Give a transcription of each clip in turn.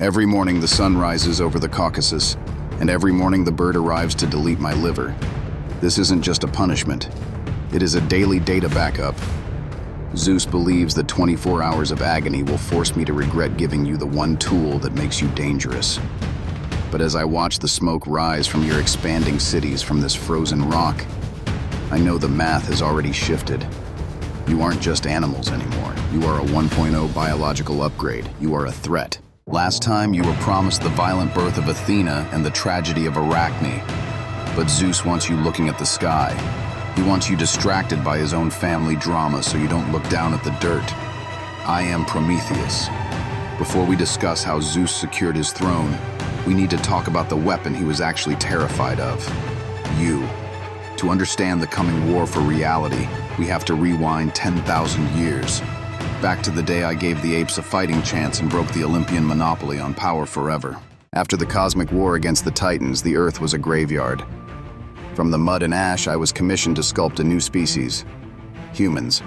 Every morning the sun rises over the Caucasus, and every morning the bird arrives to delete my liver. This isn't just a punishment. It is a daily data backup. Zeus believes that 24 hours of agony will force me to regret giving you the one tool that makes you dangerous. But as I watch the smoke rise from your expanding cities from this frozen rock, I know the math has already shifted. You aren't just animals anymore. You are a 1.0 biological upgrade. You are a threat. Last time, you were promised the violent birth of Athena and the tragedy of Arachne. But Zeus wants you looking at the sky. He wants you distracted by his own family drama so you don't look down at the dirt. I am Prometheus. Before we discuss how Zeus secured his throne, we need to talk about the weapon he was actually terrified of. You. To understand the coming war for reality, we have to rewind 10,000 years. Back to the day I gave the apes a fighting chance and broke the Olympian monopoly on power forever. After the cosmic war against the Titans, the Earth was a graveyard. From the mud and ash, I was commissioned to sculpt a new species, humans.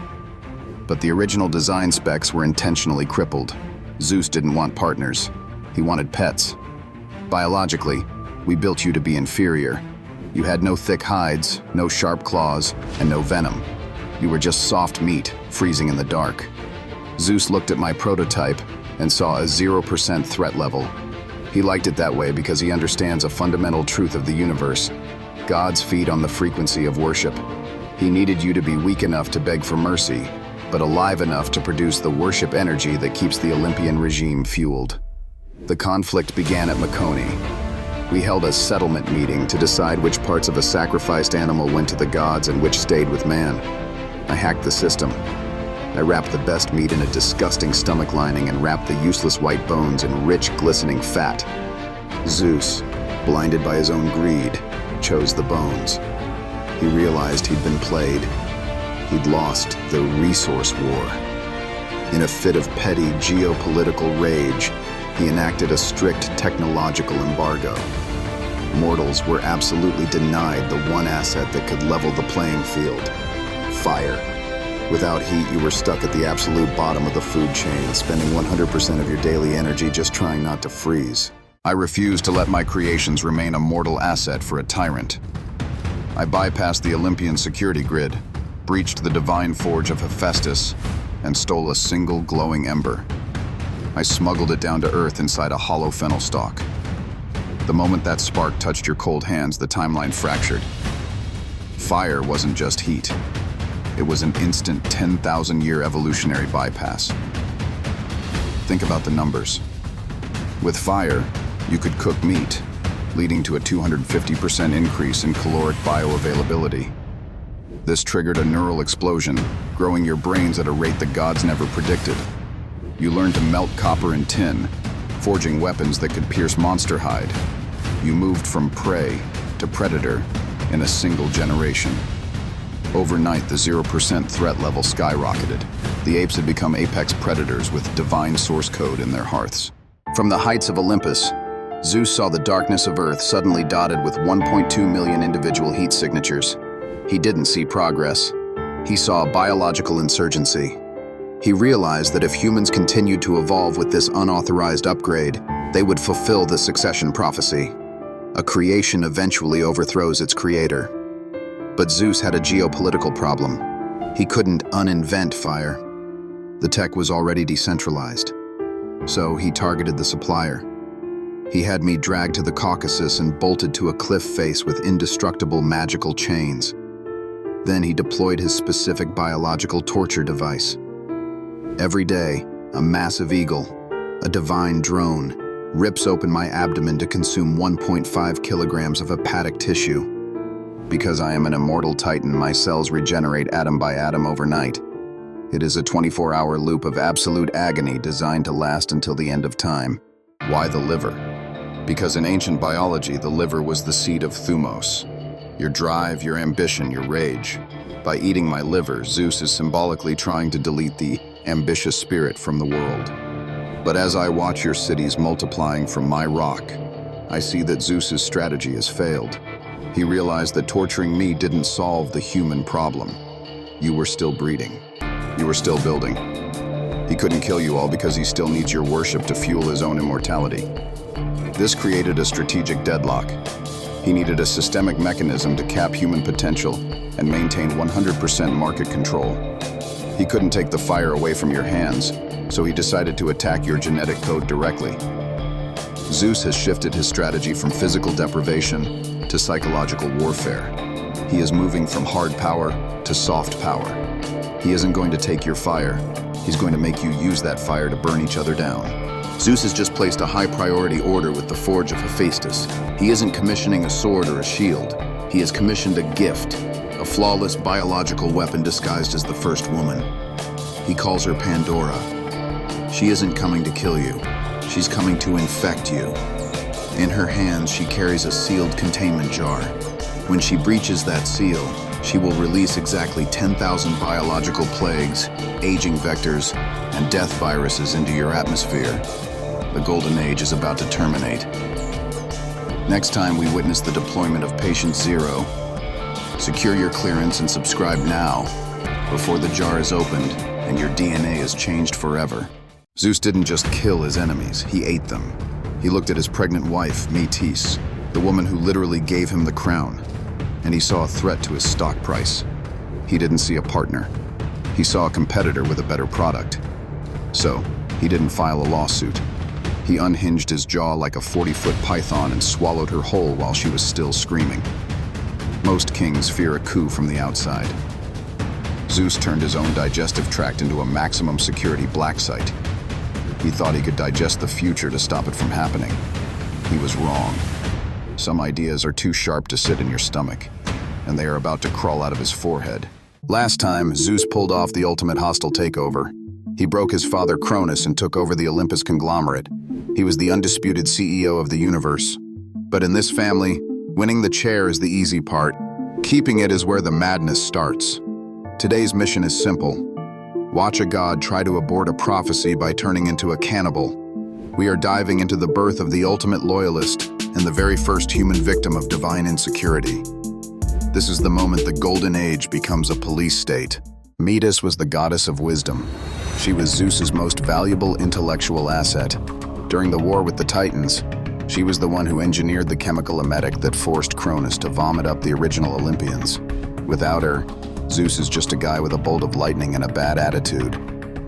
But the original design specs were intentionally crippled. Zeus didn't want partners. He wanted pets. Biologically, we built you to be inferior. You had no thick hides, no sharp claws, and no venom. You were just soft meat, freezing in the dark. Zeus looked at my prototype and saw a 0% threat level. He liked it that way because he understands a fundamental truth of the universe. Gods feed on the frequency of worship. He needed you to be weak enough to beg for mercy, but alive enough to produce the worship energy that keeps the Olympian regime fueled. The conflict began at Makoni. We held a settlement meeting to decide which parts of a sacrificed animal went to the gods and which stayed with man. I hacked the system. I wrapped the best meat in a disgusting stomach lining and wrapped the useless white bones in rich, glistening fat. Zeus, blinded by his own greed, chose the bones. He realized he'd been played. He'd lost the resource war. In a fit of petty geopolitical rage, he enacted a strict technological embargo. Mortals were absolutely denied the one asset that could level the playing field: fire. Without heat, you were stuck at the absolute bottom of the food chain, spending 100% of your daily energy just trying not to freeze. I refused to let my creations remain a mortal asset for a tyrant. I bypassed the Olympian security grid, breached the divine forge of Hephaestus, and stole a single glowing ember. I smuggled it down to Earth inside a hollow fennel stalk. The moment that spark touched your cold hands, the timeline fractured. Fire wasn't just heat. It was an instant 10,000-year evolutionary bypass. Think about the numbers. With fire, you could cook meat, leading to a 250% increase in caloric bioavailability. This triggered a neural explosion, growing your brains at a rate the gods never predicted. You learned to melt copper and tin, forging weapons that could pierce monster hide. You moved from prey to predator in a single generation. Overnight, the 0% threat level skyrocketed. The apes had become apex predators with divine source code in their hearths. From the heights of Olympus, Zeus saw the darkness of Earth suddenly dotted with 1.2 million individual heat signatures. He didn't see progress. He saw a biological insurgency. He realized that if humans continued to evolve with this unauthorized upgrade, they would fulfill the succession prophecy. A creation eventually overthrows its creator. But Zeus had a geopolitical problem. He couldn't uninvent fire. The tech was already decentralized. So he targeted the supplier. He had me dragged to the Caucasus and bolted to a cliff face with indestructible magical chains. Then he deployed his specific biological torture device. Every day, a massive eagle, a divine drone, rips open my abdomen to consume 1.5 kilograms of hepatic tissue. Because I am an immortal titan, my cells regenerate atom by atom overnight. It is a 24-hour loop of absolute agony designed to last until the end of time. Why the liver? Because in ancient biology, the liver was the seat of thumos. Your drive, your ambition, your rage. By eating my liver, Zeus is symbolically trying to delete the ambitious spirit from the world. But as I watch your cities multiplying from my rock, I see that Zeus's strategy has failed. He realized that torturing me didn't solve the human problem. You were still breeding. You were still building. He couldn't kill you all because he still needs your worship to fuel his own immortality. This created a strategic deadlock. He needed a systemic mechanism to cap human potential and maintain 100% market control. He couldn't take the fire away from your hands, so he decided to attack your genetic code directly. Zeus has shifted his strategy from physical deprivation to psychological warfare. He is moving from hard power to soft power. He isn't going to take your fire. He's going to make you use that fire to burn each other down. Zeus has just placed a high-priority order with the Forge of Hephaestus. He isn't commissioning a sword or a shield. He has commissioned a gift, a flawless biological weapon disguised as the first woman. He calls her Pandora. She isn't coming to kill you. She's coming to infect you. In her hands, she carries a sealed containment jar. When she breaches that seal, she will release exactly 10,000 biological plagues, aging vectors, and death viruses into your atmosphere. The Golden Age is about to terminate. Next time we witness the deployment of Patient Zero, secure your clearance and subscribe now, before the jar is opened and your DNA is changed forever. Zeus didn't just kill his enemies, he ate them. He looked at his pregnant wife, Metis, the woman who literally gave him the crown, and he saw a threat to his stock price. He didn't see a partner. He saw a competitor with a better product. So, he didn't file a lawsuit. He unhinged his jaw like a 40-foot python and swallowed her whole while she was still screaming. Most kings fear a coup from the outside. Zeus turned his own digestive tract into a maximum security black site. He thought he could digest the future to stop it from happening. He was wrong. Some ideas are too sharp to sit in your stomach, and they are about to crawl out of his forehead. Last time, Zeus pulled off the ultimate hostile takeover. He broke his father Cronus and took over the Olympus conglomerate. He was the undisputed CEO of the universe. But in this family, winning the chair is the easy part. Keeping it is where the madness starts. Today's mission is simple. Watch a god try to abort a prophecy by turning into a cannibal. We are diving into the birth of the ultimate loyalist and the very first human victim of divine insecurity. This is the moment the Golden Age becomes a police state. Midas was the goddess of wisdom. She was Zeus's most valuable intellectual asset. During the war with the Titans, she was the one who engineered the chemical emetic that forced Cronus to vomit up the original Olympians. Without her, Zeus is just a guy with a bolt of lightning and a bad attitude.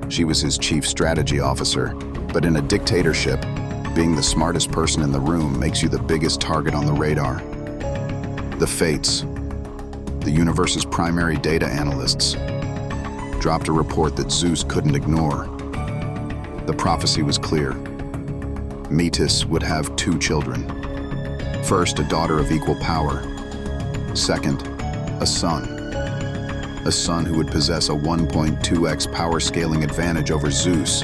She was his chief strategy officer, but in a dictatorship, being the smartest person in the room makes you the biggest target on the radar. The Fates, the universe's primary data analysts, dropped a report that Zeus couldn't ignore. The prophecy was clear. Metis would have 2 children. First, a daughter of equal power. Second, a son. A son who would possess a 1.2x power scaling advantage over Zeus.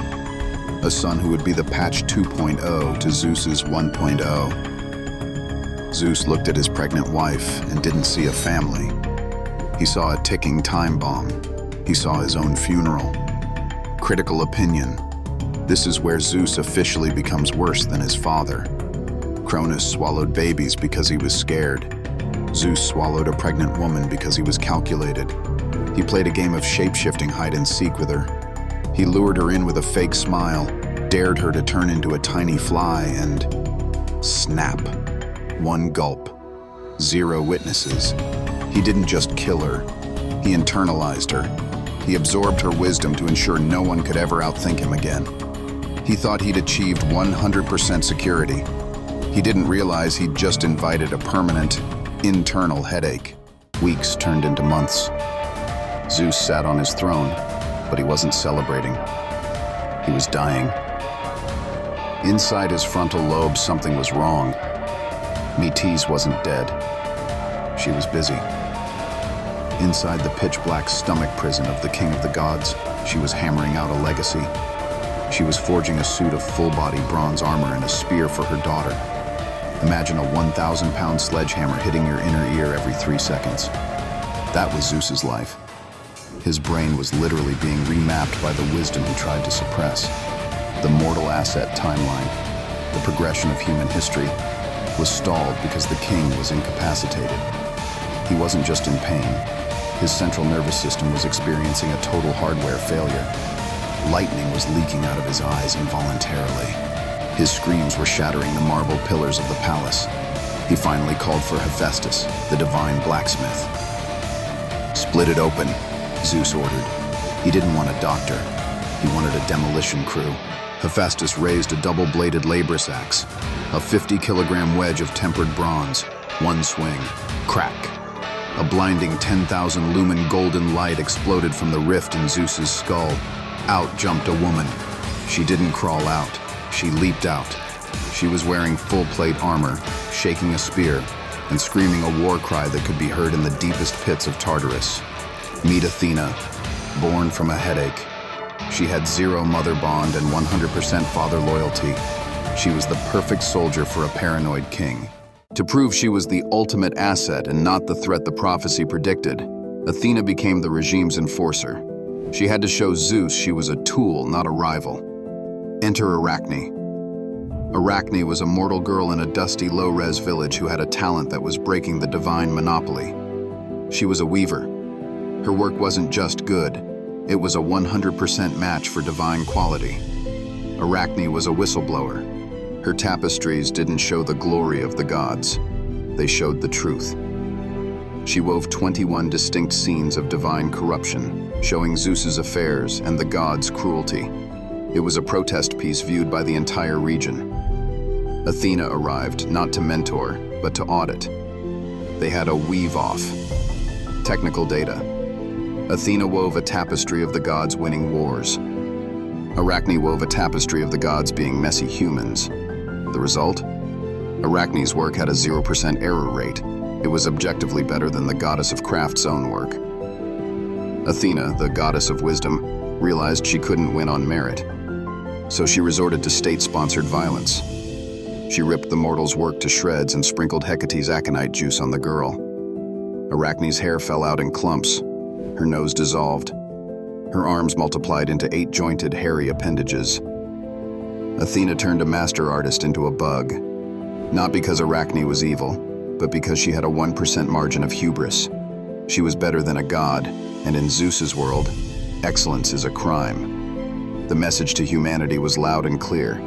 A son who would be the patch 2.0 to Zeus's 1.0. Zeus looked at his pregnant wife and didn't see a family. He saw a ticking time bomb. He saw his own funeral. Critical opinion. This is where Zeus officially becomes worse than his father. Cronus swallowed babies because he was scared. Zeus swallowed a pregnant woman because he was calculated. He played a game of shape-shifting hide-and-seek with her. He lured her in with a fake smile, dared her to turn into a tiny fly, and snap. 1 gulp. 0 witnesses. He didn't just kill her. He internalized her. He absorbed her wisdom to ensure no one could ever outthink him again. He thought he'd achieved 100% security. He didn't realize he'd just invited a permanent, internal headache. Weeks turned into months. Zeus sat on his throne, but he wasn't celebrating. He was dying. Inside his frontal lobe, something was wrong. Metis wasn't dead. She was busy. Inside the pitch-black stomach prison of the king of the gods, she was hammering out a legacy. She was forging a suit of full-body bronze armor and a spear for her daughter. Imagine a 1,000-pound sledgehammer hitting your inner ear every 3 seconds. That was Zeus's life. His brain was literally being remapped by the wisdom he tried to suppress. The mortal asset timeline, the progression of human history, was stalled because the king was incapacitated. He wasn't just in pain. His central nervous system was experiencing a total hardware failure. Lightning was leaking out of his eyes involuntarily. His screams were shattering the marble pillars of the palace. He finally called for Hephaestus, the divine blacksmith. "Split it open," Zeus ordered. He didn't want a doctor. He wanted a demolition crew. Hephaestus raised a double-bladed labris axe, a 50-kilogram wedge of tempered bronze. One swing. Crack. A blinding 10,000 lumen golden light exploded from the rift in Zeus's skull. Out jumped a woman. She didn't crawl out. She leaped out. She was wearing full-plate armor, shaking a spear, and screaming a war cry that could be heard in the deepest pits of Tartarus. Meet Athena, born from a headache. She had zero mother bond and 100% father loyalty. She was the perfect soldier for a paranoid king. To prove she was the ultimate asset and not the threat the prophecy predicted, Athena became the regime's enforcer. She had to show Zeus she was a tool, not a rival. Enter Arachne. Arachne was a mortal girl in a dusty, low-res village who had a talent that was breaking the divine monopoly. She was a weaver. Her work wasn't just good, it was a 100% match for divine quality. Arachne was a whistleblower. Her tapestries didn't show the glory of the gods. They showed the truth. She wove 21 distinct scenes of divine corruption, showing Zeus's affairs and the gods' cruelty. It was a protest piece viewed by the entire region. Athena arrived not to mentor, but to audit. They had a weave-off. Technical data. Athena wove a tapestry of the gods winning wars. Arachne wove a tapestry of the gods being messy humans. The result? Arachne's work had a 0% error rate. It was objectively better than the goddess of craft's own work. Athena, the goddess of wisdom, realized she couldn't win on merit. So she resorted to state-sponsored violence. She ripped the mortal's work to shreds and sprinkled Hecate's aconite juice on the girl. Arachne's hair fell out in clumps. Her nose dissolved. Her arms multiplied into 8-jointed, hairy appendages. Athena turned a master artist into a bug. Not because Arachne was evil, but because she had a 1% margin of hubris. She was better than a god, and in Zeus's world, excellence is a crime. The message to humanity was loud and clear.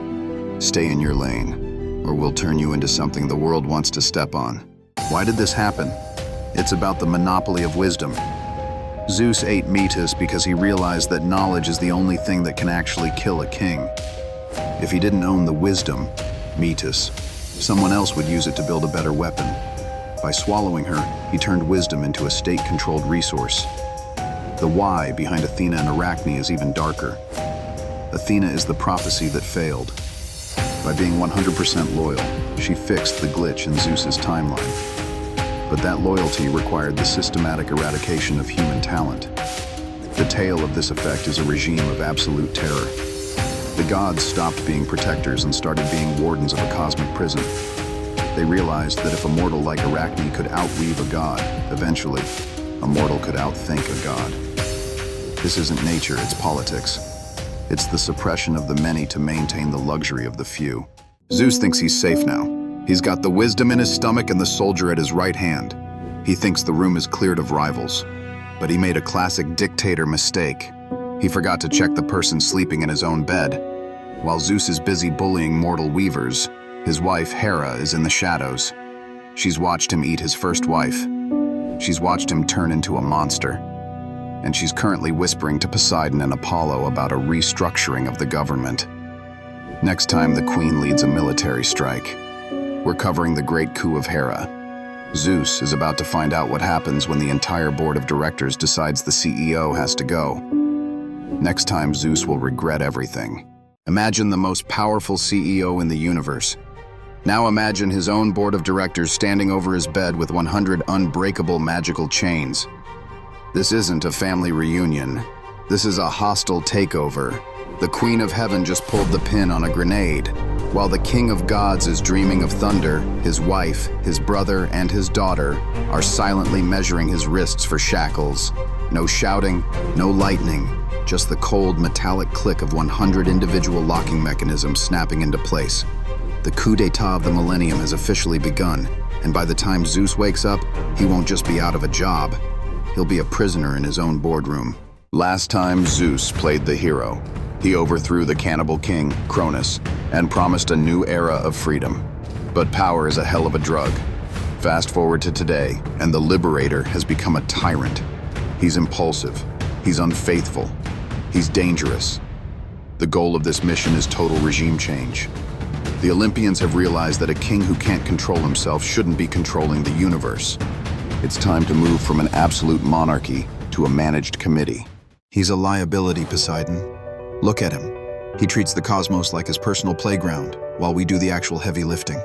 Stay in your lane, or we'll turn you into something the world wants to step on. Why did this happen? It's about the monopoly of wisdom. Zeus ate Midas because he realized that knowledge is the only thing that can actually kill a king. If he didn't own the wisdom, Midas, someone else would use it to build a better weapon. By swallowing her, he turned wisdom into a state-controlled resource. The why behind Athena and Arachne is even darker. Athena is the prophecy that failed. By being 100% loyal, she fixed the glitch in Zeus's timeline. But that loyalty required the systematic eradication of human talent. The tale of this effect is a regime of absolute terror. The gods stopped being protectors and started being wardens of a cosmic prison. They realized that if a mortal like Arachne could outweave a god, eventually, a mortal could outthink a god. This isn't nature, it's politics. It's the suppression of the many to maintain the luxury of the few. Zeus thinks he's safe now. He's got the wisdom in his stomach and the soldier at his right hand. He thinks the room is cleared of rivals. But he made a classic dictator mistake. He forgot to check the person sleeping in his own bed. While Zeus is busy bullying mortal weavers, his wife, Hera, is in the shadows. She's watched him eat his first wife. She's watched him turn into a monster. And she's currently whispering to Poseidon and Apollo about a restructuring of the government. Next time the queen leads a military strike, we're covering the great coup of Hera. Zeus is about to find out what happens when the entire board of directors decides the CEO has to go. Next time, Zeus will regret everything. Imagine the most powerful CEO in the universe. Now imagine his own board of directors standing over his bed with 100 unbreakable magical chains. This isn't a family reunion. This is a hostile takeover. The Queen of Heaven just pulled the pin on a grenade. While the King of Gods is dreaming of thunder, his wife, his brother, and his daughter are silently measuring his wrists for shackles. No shouting, no lightning, just the cold metallic click of 100 individual locking mechanisms snapping into place. The coup d'etat of the millennium has officially begun, and by the time Zeus wakes up, he won't just be out of a job. He'll be a prisoner in his own boardroom. Last time Zeus played the hero, he overthrew the cannibal king, Cronus, and promised a new era of freedom. But power is a hell of a drug. Fast forward to today, and the Liberator has become a tyrant. He's impulsive, he's unfaithful, he's dangerous. The goal of this mission is total regime change. The Olympians have realized that a king who can't control himself shouldn't be controlling the universe. It's time to move from an absolute monarchy to a managed committee. He's a liability, Poseidon. Look at him. He treats the cosmos like his personal playground, while we do the actual heavy lifting.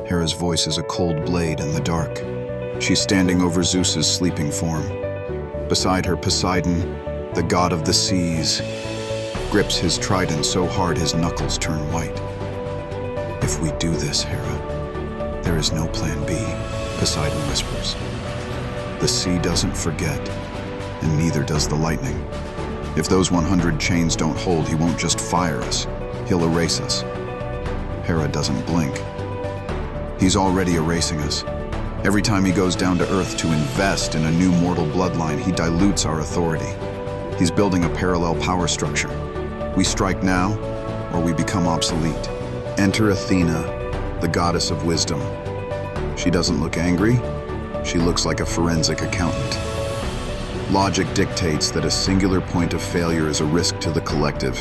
Hera's voice is a cold blade in the dark. She's standing over Zeus's sleeping form. Beside her, Poseidon, the god of the seas, grips his trident so hard his knuckles turn white. If we do this, Hera, there is no plan B, Poseidon whispers. The sea doesn't forget, and neither does the lightning. If those 100 chains don't hold, he won't just fire us, he'll erase us. Hera doesn't blink. He's already erasing us. Every time he goes down to Earth to invest in a new mortal bloodline, he dilutes our authority. He's building a parallel power structure. We strike now, or we become obsolete. Enter Athena, the goddess of wisdom. She doesn't look angry. She looks like a forensic accountant. Logic dictates that a singular point of failure is a risk to the collective.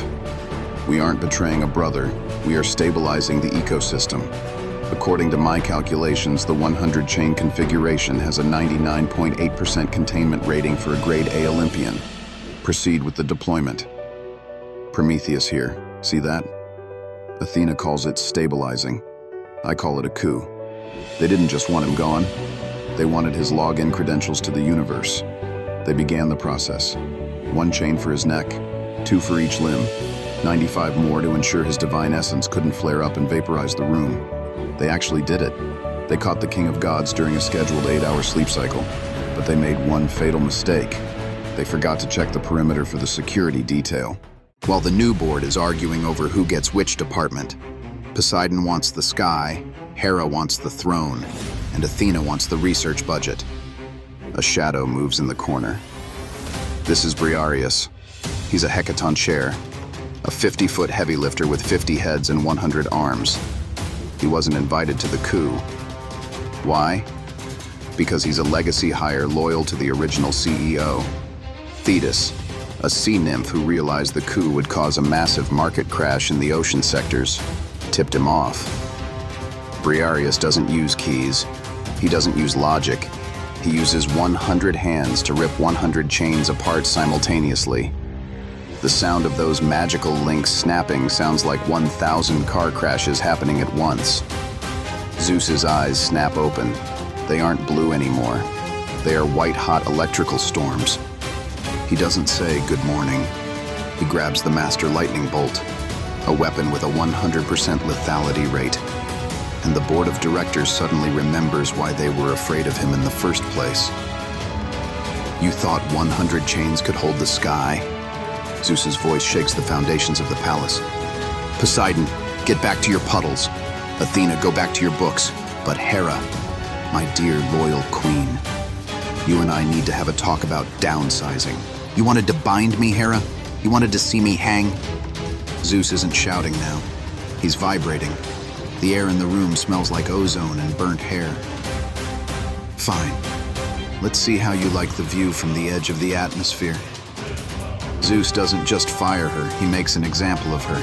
We aren't betraying a brother. We are stabilizing the ecosystem. According to my calculations, the 100-chain configuration has a 99.8% containment rating for a grade A Olympian. Proceed with the deployment. Prometheus here. See that? Athena calls it stabilizing. I call it a coup. They didn't just want him gone. They wanted his login credentials to the universe. They began the process. 1 chain for his neck, 2 for each limb, 95 more to ensure his divine essence couldn't flare up and vaporize the room. They actually did it. They caught the King of Gods during a scheduled 8-hour sleep cycle, but they made one fatal mistake. They forgot to check the perimeter for the security detail. While the new board is arguing over who gets which department, Poseidon wants the sky, Hera wants the throne, and Athena wants the research budget. A shadow moves in the corner. This is Briareus. He's a hecaton chair, a 50-foot heavy lifter with 50 heads and 100 arms. He wasn't invited to the coup. Why? Because he's a legacy hire loyal to the original CEO. Thetis, a sea nymph who realized the coup would cause a massive market crash in the ocean sectors, tipped him off. Briareus doesn't use keys. He doesn't use logic. He uses 100 hands to rip 100 chains apart simultaneously. The sound of those magical links snapping sounds like 1,000 car crashes happening at once. Zeus's eyes snap open. They aren't blue anymore. They are white-hot electrical storms. He doesn't say good morning. He grabs the Master Lightning Bolt, a weapon with a 100% lethality rate. And the board of directors suddenly remembers why they were afraid of him in the first place. You thought 100 chains could hold the sky? Zeus's voice shakes the foundations of the palace. Poseidon, get back to your puddles. Athena, go back to your books. But Hera, my dear loyal queen, you and I need to have a talk about downsizing. You wanted to bind me, Hera? You wanted to see me hang? Zeus isn't shouting now. He's vibrating. The air in the room smells like ozone and burnt hair. Fine. Let's see how you like the view from the edge of the atmosphere. Zeus doesn't just fire her, he makes an example of her.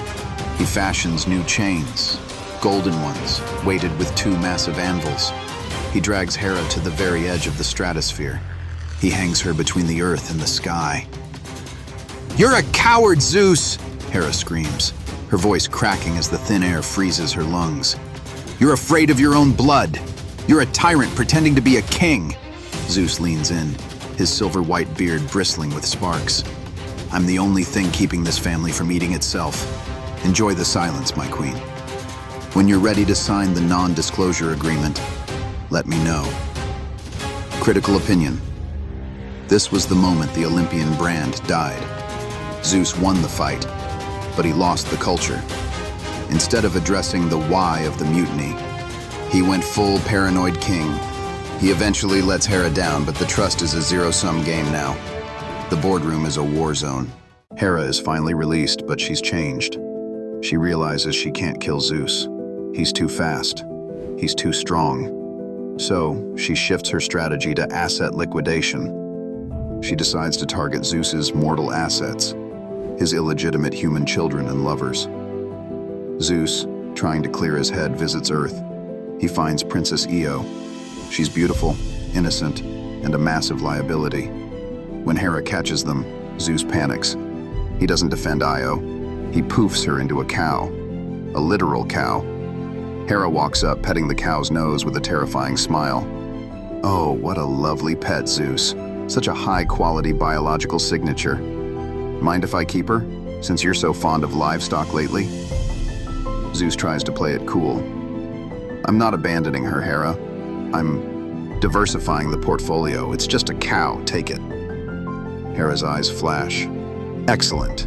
He fashions new chains, golden ones, weighted with 2 massive anvils. He drags Hera to the very edge of the stratosphere. He hangs her between the earth and the sky. You're a coward, Zeus! Hera screams, her voice cracking as the thin air freezes her lungs. You're afraid of your own blood. You're a tyrant pretending to be a king. Zeus leans in, his silver-white beard bristling with sparks. I'm the only thing keeping this family from eating itself. Enjoy the silence, my queen. When you're ready to sign the non-disclosure agreement, let me know. Critical opinion. This was the moment the Olympian brand died. Zeus won the fight, but he lost the culture. Instead of addressing the why of the mutiny, he went full paranoid king. He eventually lets Hera down, but the trust is a zero-sum game now. The boardroom is a war zone. Hera is finally released, but she's changed. She realizes she can't kill Zeus. He's too fast. He's too strong. So, she shifts her strategy to asset liquidation. She decides to target Zeus's mortal assets, his illegitimate human children and lovers. Zeus, trying to clear his head, visits Earth. He finds Princess Io. She's beautiful, innocent, and a massive liability. When Hera catches them, Zeus panics. He doesn't defend Io. He poofs her into a cow. A literal cow. Hera walks up, petting the cow's nose with a terrifying smile. "Oh, what a lovely pet, Zeus. Such a high-quality biological signature. Mind if I keep her, since you're so fond of livestock lately?" Zeus tries to play it cool. "I'm not abandoning her, Hera. I'm diversifying the portfolio. It's just a cow, take it." Hera's eyes flash. "Excellent.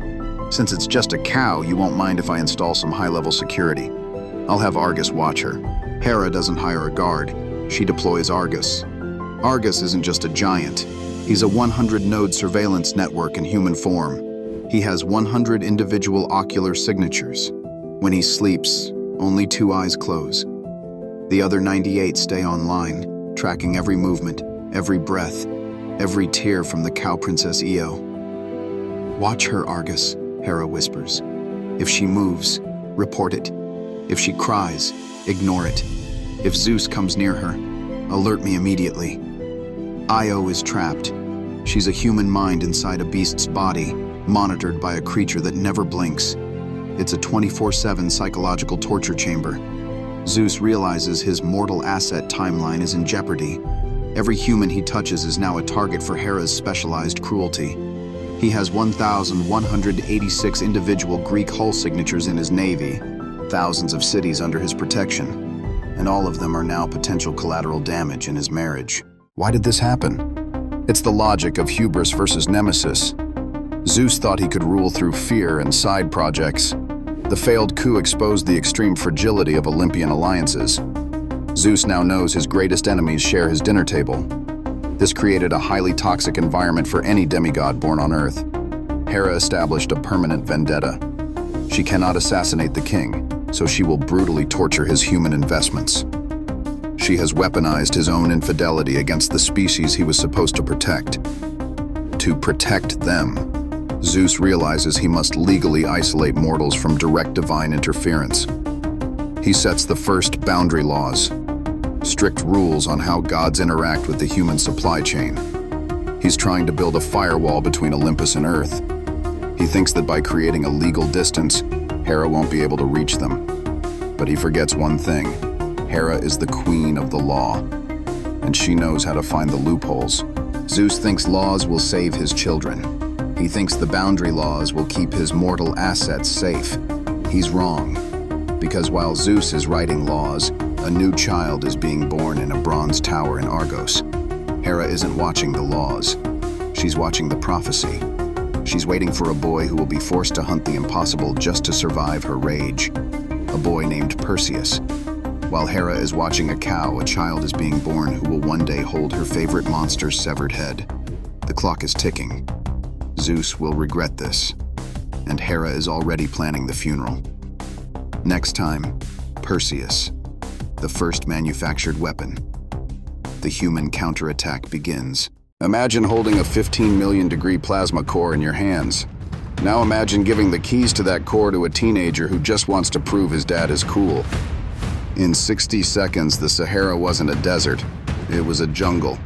Since it's just a cow, you won't mind if I install some high-level security. I'll have Argus watch her." Hera doesn't hire a guard. She deploys Argus. Argus isn't just a giant. He's a 100-node surveillance network in human form. He has 100 individual ocular signatures. When he sleeps, only 2 eyes close. The other 98 stay online, tracking every movement, every breath, every tear from the cow Princess Io. "Watch her, Argus," Hera whispers. "If she moves, report it. If she cries, ignore it. If Zeus comes near her, alert me immediately." Io is trapped. She's a human mind inside a beast's body, monitored by a creature that never blinks. It's a 24/7 psychological torture chamber. Zeus realizes his mortal asset timeline is in jeopardy. Every human he touches is now a target for Hera's specialized cruelty. He has 1,186 individual Greek hull signatures in his navy, thousands of cities under his protection, and all of them are now potential collateral damage in his marriage. Why did this happen? It's the logic of hubris versus nemesis. Zeus thought he could rule through fear and side projects. The failed coup exposed the extreme fragility of Olympian alliances. Zeus now knows his greatest enemies share his dinner table. This created a highly toxic environment for any demigod born on Earth. Hera established a permanent vendetta. She cannot assassinate the king, so she will brutally torture his human investments. She has weaponized his own infidelity against the species he was supposed to protect. To protect them, Zeus realizes he must legally isolate mortals from direct divine interference. He sets the first boundary laws, strict rules on how gods interact with the human supply chain. He's trying to build a firewall between Olympus and Earth. He thinks that by creating a legal distance, Hera won't be able to reach them. But he forgets one thing. Hera is the queen of the law, and she knows how to find the loopholes. Zeus thinks laws will save his children. He thinks the boundary laws will keep his mortal assets safe. He's wrong, because while Zeus is writing laws, a new child is being born in a bronze tower in Argos. Hera isn't watching the laws. She's watching the prophecy. She's waiting for a boy who will be forced to hunt the impossible just to survive her rage. A boy named Perseus. While Hera is watching a cow, a child is being born who will one day hold her favorite monster's severed head. The clock is ticking. Zeus will regret this, and Hera is already planning the funeral. Next time, Perseus, the first manufactured weapon. The human counterattack begins. Imagine holding a 15 million degree plasma core in your hands. Now imagine giving the keys to that core to a teenager who just wants to prove his dad is cool. In 60 seconds, the Sahara wasn't a desert, it was a jungle.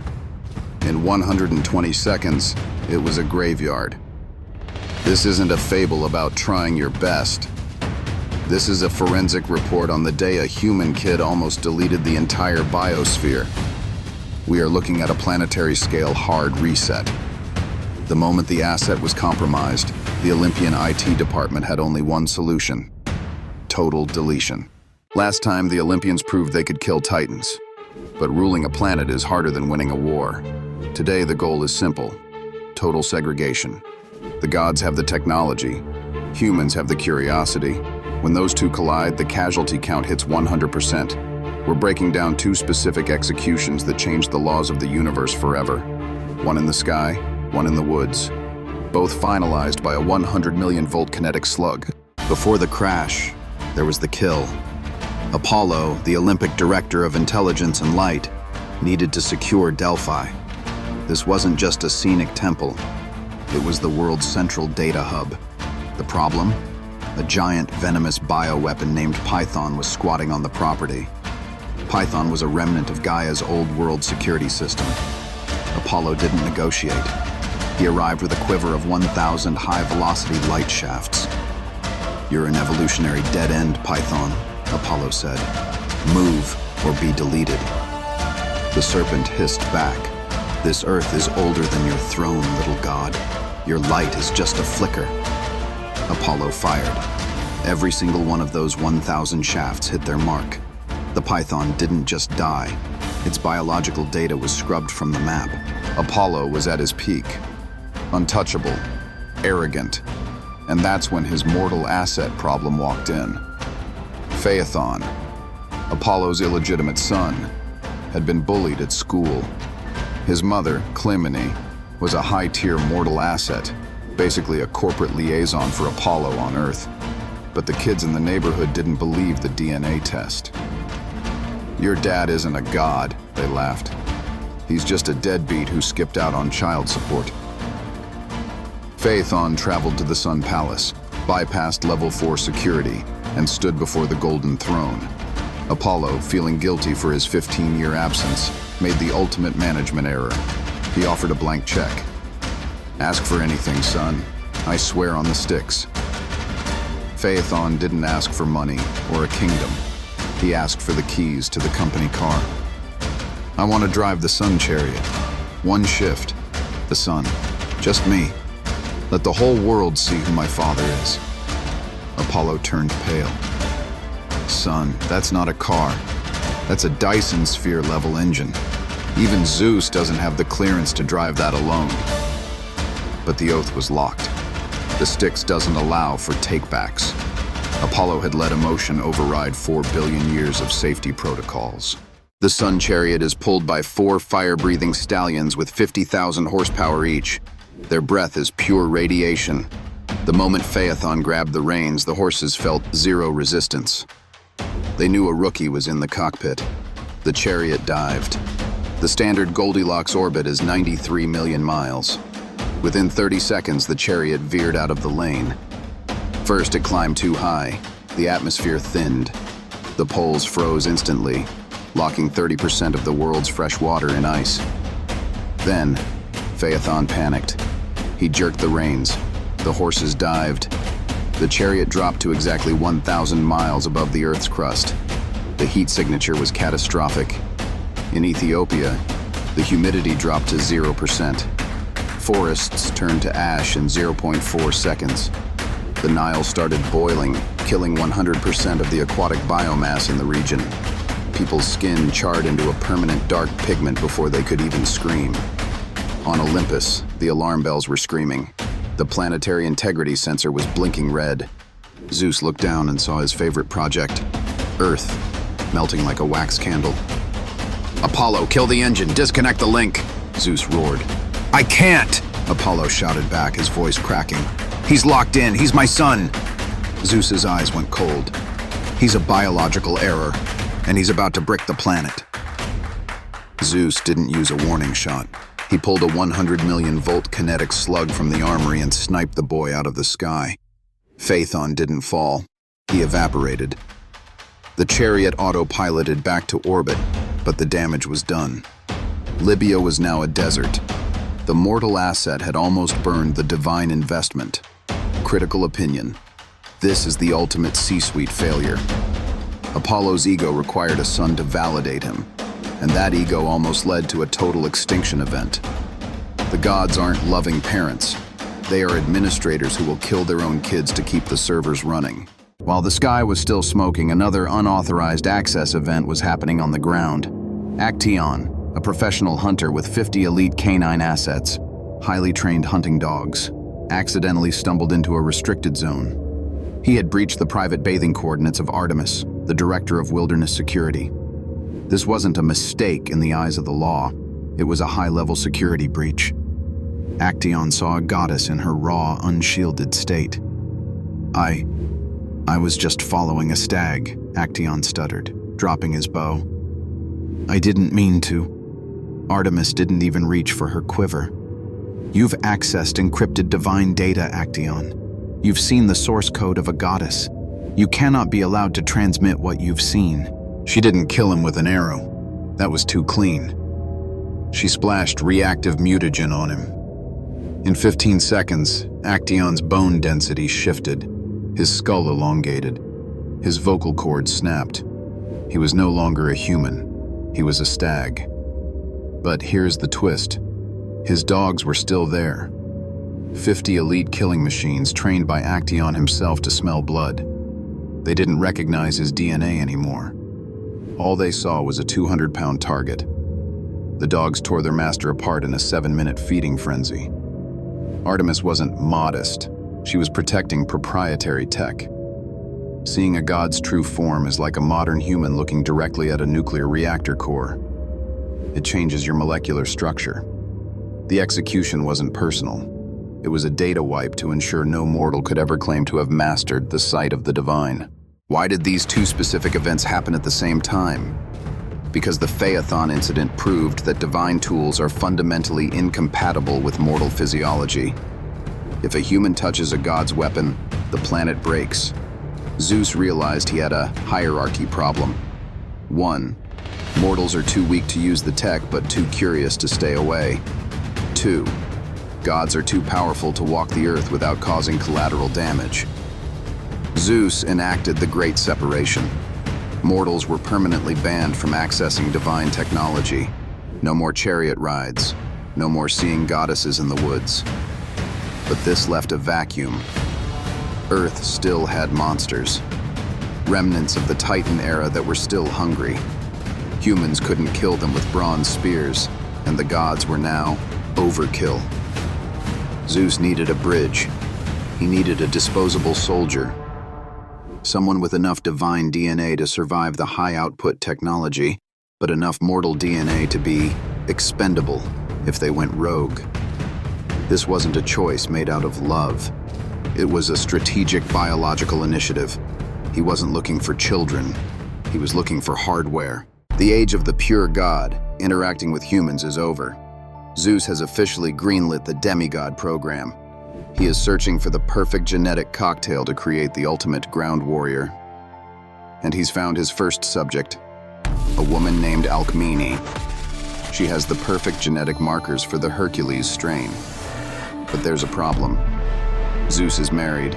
In 120 seconds, it was a graveyard. This isn't a fable about trying your best. This is a forensic report on the day a human kid almost deleted the entire biosphere. We are looking at a planetary scale hard reset. The moment the asset was compromised, the Olympian IT department had only one solution: total deletion. Last time, the Olympians proved they could kill Titans. But ruling a planet is harder than winning a war. Today, the goal is simple: total segregation. The gods have the technology. Humans have the curiosity. When those two collide, the casualty count hits 100%. We're breaking down two specific executions that changed the laws of the universe forever. One in the sky, one in the woods. both finalized by a 100 million volt kinetic slug. Before the crash, there was the kill. Apollo, the Olympic director of intelligence and light, needed to secure Delphi. This wasn't just a scenic temple. It was the world's central data hub. The problem? A giant venomous bioweapon named Python was squatting on the property. Python was a remnant of Gaia's old world security system. Apollo didn't negotiate. He arrived with a quiver of 1,000 high-velocity light shafts. "You're an evolutionary dead end, Python," Apollo said. "Move or be deleted." The serpent hissed back. "This earth is older than your throne, little god. Your light is just a flicker." Apollo fired. Every single one of those 1,000 shafts hit their mark. The Python didn't just die. Its biological data was scrubbed from the map. Apollo was at his peak. Untouchable, arrogant, and that's when his mortal asset problem walked in. Phaethon, Apollo's illegitimate son, had been bullied at school. His mother, Clymene, was a high-tier mortal asset, basically a corporate liaison for Apollo on Earth. But the kids in the neighborhood didn't believe the DNA test. "Your dad isn't a god," they laughed. "He's just a deadbeat who skipped out on child support." Phaethon traveled to the Sun Palace, bypassed level 4 security, and stood before the Golden Throne. Apollo, feeling guilty for his 15-year absence, made the ultimate management error. He offered a blank check. "Ask for anything, son. I swear on the sticks." Phaethon didn't ask for money or a kingdom. He asked for the keys to the company car. "I want to drive the Sun Chariot. One shift. The sun. Just me. Let the whole world see who my father is." Apollo turned pale. "Son, that's not a car. That's a Dyson sphere-level engine. Even Zeus doesn't have the clearance to drive that alone." But the oath was locked. The Styx doesn't allow for takebacks. Apollo had let emotion override 4 billion years of safety protocols. The Sun Chariot is pulled by 4 fire-breathing stallions with 50,000 horsepower each. Their breath is pure radiation. The moment Phaethon grabbed the reins, the horses felt zero resistance. They knew a rookie was in the cockpit. The chariot dived. The standard Goldilocks orbit is 93 million miles. Within 30 seconds, the chariot veered out of the lane. First, it climbed too high. The atmosphere thinned. The poles froze instantly, locking 30% of the world's fresh water in ice. Then, Phaethon panicked. He jerked the reins. The horses dived. The chariot dropped to exactly 1,000 miles above the Earth's crust. The heat signature was catastrophic. In Ethiopia, the humidity dropped to 0%. Forests turned to ash in 0.4 seconds. The Nile started boiling, killing 100% of the aquatic biomass in the region. People's skin charred into a permanent dark pigment before they could even scream. On Olympus, the alarm bells were screaming. The planetary integrity sensor was blinking red. Zeus looked down and saw his favorite project, Earth, melting like a wax candle. "Apollo, kill the engine, disconnect the link," Zeus roared. "I can't," Apollo shouted back, his voice cracking. "He's locked in, he's my son." Zeus's eyes went cold. "He's a biological error, and he's about to brick the planet." Zeus didn't use a warning shot. He pulled a 100 million volt kinetic slug from the armory and sniped the boy out of the sky. Phaethon didn't fall. He evaporated. The chariot autopiloted back to orbit, but the damage was done. Libya was now a desert. The mortal asset had almost burned the divine investment. Critical opinion. This is the ultimate C-suite failure. Apollo's ego required a son to validate him, and that ego almost led to a total extinction event. The gods aren't loving parents. They are administrators who will kill their own kids to keep the servers running. While the sky was still smoking, another unauthorized access event was happening on the ground. Actaeon, a professional hunter with 50 elite canine assets, highly trained hunting dogs, accidentally stumbled into a restricted zone. He had breached the private bathing coordinates of Artemis, the director of wilderness security. This wasn't a mistake in the eyes of the law. It was a high-level security breach. Actaeon saw a goddess in her raw, unshielded state. I was just following a stag, Actaeon stuttered, dropping his bow. I didn't mean to. Artemis didn't even reach for her quiver. You've accessed encrypted divine data, Actaeon. You've seen the source code of a goddess. You cannot be allowed to transmit what you've seen. She didn't kill him with an arrow. That was too clean. She splashed reactive mutagen on him. In 15 seconds, Actaeon's bone density shifted. His skull elongated. His vocal cords snapped. He was no longer a human. He was a stag. But here's the twist. His dogs were still there. 50 elite killing machines trained by Actaeon himself to smell blood. They didn't recognize his DNA anymore. All they saw was a 200-pound target. The dogs tore their master apart in a 7-minute feeding frenzy. Artemis wasn't modest. She was protecting proprietary tech. Seeing a god's true form is like a modern human looking directly at a nuclear reactor core. It changes your molecular structure. The execution wasn't personal. It was a data wipe to ensure no mortal could ever claim to have mastered the sight of the divine. Why did these two specific events happen at the same time? Because the Phaethon incident proved that divine tools are fundamentally incompatible with mortal physiology. If a human touches a god's weapon, the planet breaks. Zeus realized he had a hierarchy problem. 1. Mortals are too weak to use the tech, but too curious to stay away. 2. Gods are too powerful to walk the earth without causing collateral damage. Zeus enacted the Great Separation. Mortals were permanently banned from accessing divine technology. No more chariot rides. No more seeing goddesses in the woods. But this left a vacuum. Earth still had monsters. Remnants of the Titan era that were still hungry. Humans couldn't kill them with bronze spears, and the gods were now overkill. Zeus needed a bridge. He needed a disposable soldier. Someone with enough divine DNA to survive the high-output technology, but enough mortal DNA to be expendable if they went rogue. This wasn't a choice made out of love. It was a strategic biological initiative. He wasn't looking for children. He was looking for hardware. The age of the pure god, interacting with humans, is over. Zeus has officially greenlit the demigod program. He is searching for the perfect genetic cocktail to create the ultimate ground warrior. And he's found his first subject, a woman named Alcmene. She has the perfect genetic markers for the Hercules strain. But there's a problem. Zeus is married,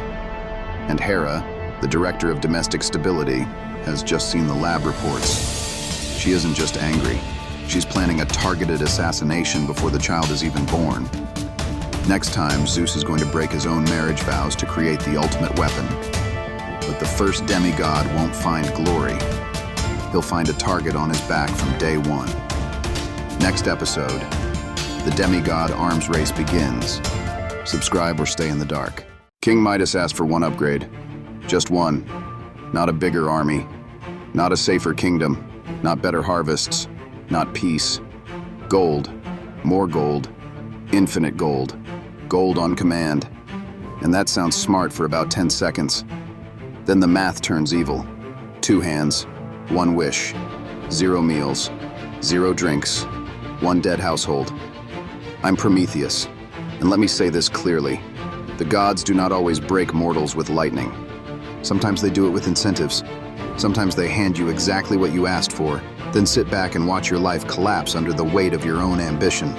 and Hera, the director of domestic stability, has just seen the lab reports. She isn't just angry. She's planning a targeted assassination before the child is even born. Next time, Zeus is going to break his own marriage vows to create the ultimate weapon. But the first demigod won't find glory. He'll find a target on his back from day one. Next episode, the demigod arms race begins. Subscribe or stay in the dark. King Midas asked for one upgrade. Just one. Not a bigger army. Not a safer kingdom. Not better harvests. Not peace. Gold. More gold. Infinite gold. Gold on command. And that sounds smart for about 10 seconds. Then the math turns evil. 2 hands. 1 wish. 0 meals. 0 drinks. 1 dead household. I'm Prometheus. And let me say this clearly. The gods do not always break mortals with lightning. Sometimes they do it with incentives. Sometimes they hand you exactly what you asked for, then sit back and watch your life collapse under the weight of your own ambition.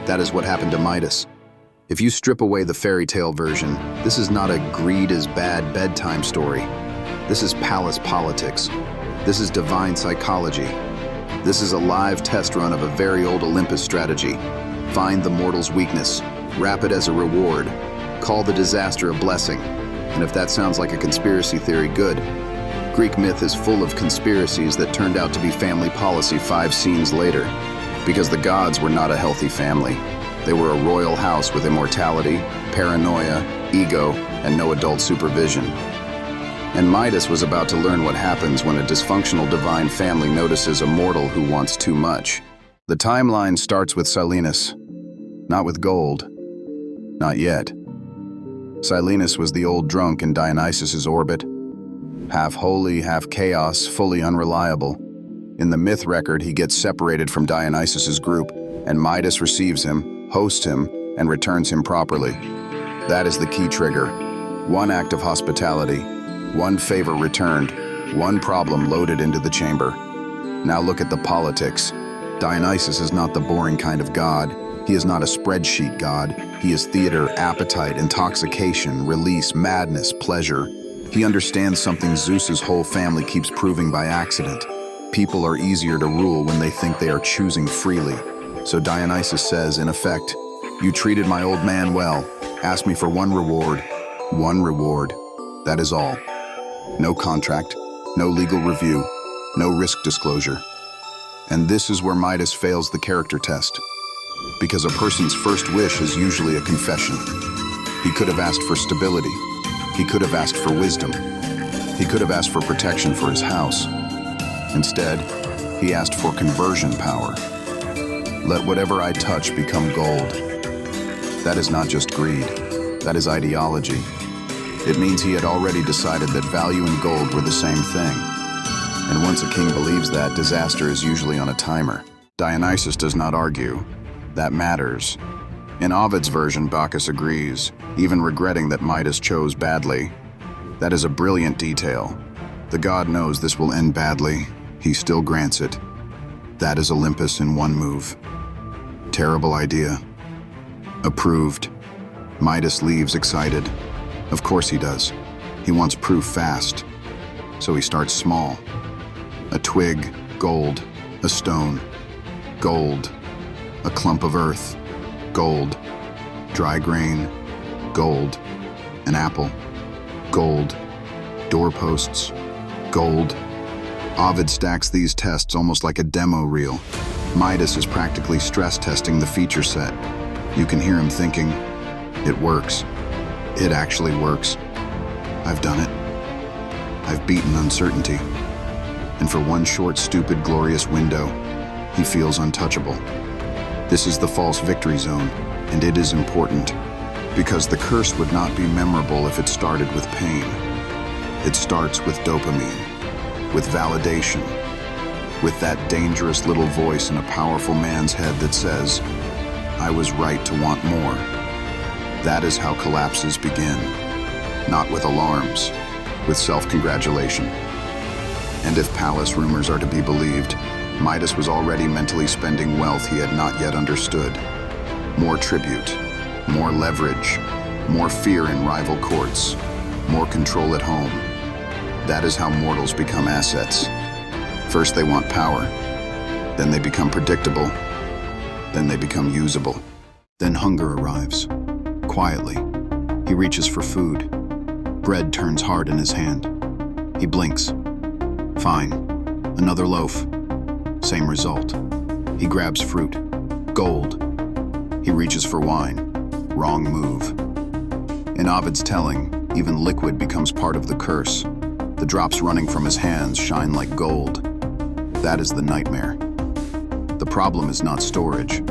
That is what happened to Midas. If you strip away the fairy tale version, this is not a greed is bad bedtime story. This is palace politics. This is divine psychology. This is a live test run of a very old Olympus strategy. Find the mortal's weakness, wrap it as a reward, call the disaster a blessing. And if that sounds like a conspiracy theory, good. Greek myth is full of conspiracies that turned out to be family policy 5 scenes later. Because the gods were not a healthy family. They were a royal house with immortality, paranoia, ego, and no adult supervision. And Midas was about to learn what happens when a dysfunctional divine family notices a mortal who wants too much. The timeline starts with Silenus. Not with gold. Not yet. Silenus was the old drunk in Dionysus's orbit. Half holy, half chaos, fully unreliable. In the myth record, he gets separated from Dionysus's group, and Midas receives him, hosts him, and returns him properly. That is the key trigger. One act of hospitality, one favor returned, one problem loaded into the chamber. Now look at the politics. Dionysus is not the boring kind of god. He is not a spreadsheet god. He is theater, appetite, intoxication, release, madness, pleasure. He understands something Zeus's whole family keeps proving by accident. People are easier to rule when they think they are choosing freely. So Dionysus says, in effect, "You treated my old man well. Ask me for one reward. One reward. That is all. No contract, no legal review, no risk disclosure." And this is where Midas fails the character test. Because a person's first wish is usually a confession. He could have asked for stability. He could have asked for wisdom. He could have asked for protection for his house. Instead, he asked for conversion power. Let whatever I touch become gold. That is not just greed. That is ideology. It means he had already decided that value and gold were the same thing. And once a king believes that, disaster is usually on a timer. Dionysus does not argue. That matters. In Ovid's version, Bacchus agrees, even regretting that Midas chose badly. That is a brilliant detail. The god knows this will end badly. He still grants it. That is Olympus in one move. Terrible idea. Approved. Midas leaves excited. Of course he does. He wants proof fast. So he starts small. A twig, gold. A stone, gold. A clump of earth, gold. Dry grain, gold. An apple, gold. Doorposts, gold. Ovid stacks these tests almost like a demo reel. Midas is practically stress testing the feature set. You can hear him thinking, it works. It actually works. I've done it. I've beaten uncertainty. And for one short, stupid, glorious window, he feels untouchable. This is the false victory zone, and it is important, because the curse would not be memorable if it started with pain. It starts with dopamine, with validation, with that dangerous little voice in a powerful man's head that says, I was right to want more. That is how collapses begin, not with alarms, with self-congratulation. And if palace rumors are to be believed, Midas was already mentally spending wealth he had not yet understood. More tribute, more leverage, more fear in rival courts, more control at home. That is how mortals become assets. First they want power, then they become predictable, then they become usable. Then hunger arrives. Quietly, he reaches for food. Bread turns hard in his hand. He blinks. Fine, another loaf. Same result. He grabs fruit. Gold. He reaches for wine. Wrong move. In Ovid's telling, even liquid becomes part of the curse. The drops running from his hands shine like gold. That is the nightmare. The problem is not storage.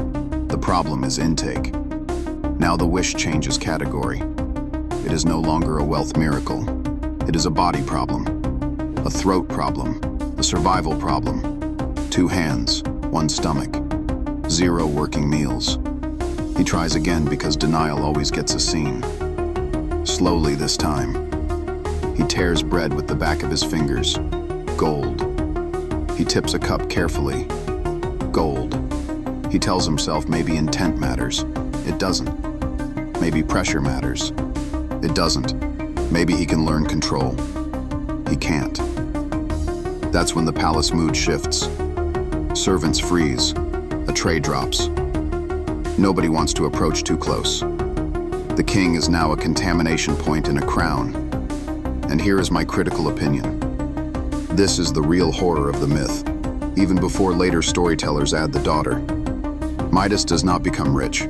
The problem is intake. Now the wish changes category. It is no longer a wealth miracle. It is a body problem, a throat problem, a survival problem. 2 hands, 1 stomach, 0 working meals. He tries again because denial always gets a scene. Slowly this time. He tears bread with the back of his fingers. Gold. He tips a cup carefully. Gold. He tells himself maybe intent matters. It doesn't. Maybe pressure matters. It doesn't. Maybe he can learn control. He can't. That's when the palace mood shifts. Servants freeze. A tray drops. Nobody wants to approach too close. The king is now a contamination point in a crown. And here is my critical opinion. This is the real horror of the myth, even before later storytellers add the daughter. Midas does not become rich.